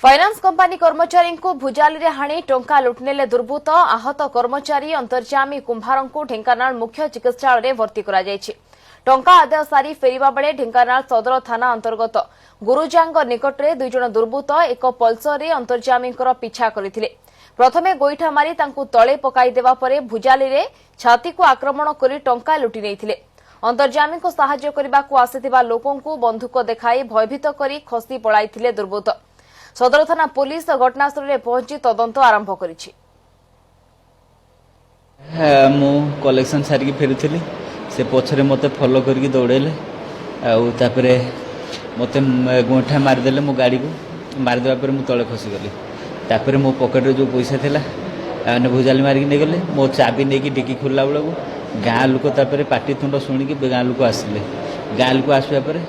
Finance company कर्मचारी को भुजाली रे हाणी टंका लुटनेले दुर्बृत्त आहत कर्मचारी अंतर्जामी कुंभार को ढेंकानाल मुख्य चिकित्सालय में भर्ती करा जायछि। टंका आदाय सारी फेरिबा बेले ढेंकानाल सदर थाना अंतर्गत गुरुजांग निकटरे दुई जण दुर्बृत्त एक पल्सर रे अंतर्जामी पिछा करथिले। प्रथमे गोईठा मारी तांकु तळे पकाई देवा परे भुजाली रे छाती को आक्रमण करी टंका लुटि नेथिले। अंतर्जामी को सहायता करबा को आसिथिबा लोकन को बंदूक देखाई भयभीत करी खसी पळाइथिले दुर्बृत्त। सदर थाना पुलिस घटनास्थल में पहुंची तदंत आरंभ करिछि। मु कलेक्शन सारिकी फेरुଥିଲି से पछरे मते फॉलो करके दौड़ेले आउे मते गोठा मारिदेले मो गाड़ी को मारिदेवा पर मु तले खसी गली। तापर मो पॉकेट रे जो पैसा थिला ने भुजाली मारिक नहीं गले। मो चाबी नहीं कि डिकी खोलला बेला गाँ लोक तापर पाटी तुंड शुणिकी गाँ लोक आसिले। गाँ लोक आसवा पर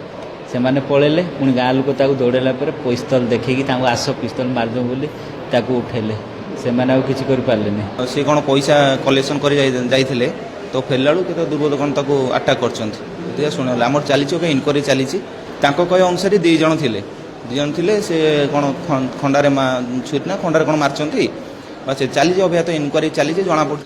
से माने पळेले पुणी गाँ लोक ताकू दौड़ेला पर पिस्तल देखिकी ताकू आस पिस्तल मारदो बोली ताकू उठेले। से माने आ किछि कर पारलेनी। से कोन पैसा कलेक्शन कर जाइथिले तो फेरलाळू के तो दुर्बोध कोन ताकू अटैक करछंत। ते सुनला हमर चालीछि ओके इनक्वायरी चालीछि। तांको कय अनुसार 2 जण थिले से कोन खंडारे छुटना खंडारे कोन मारछंती। बस चालीछि अभी तो इनक्वायरी चालीछि जना पड़।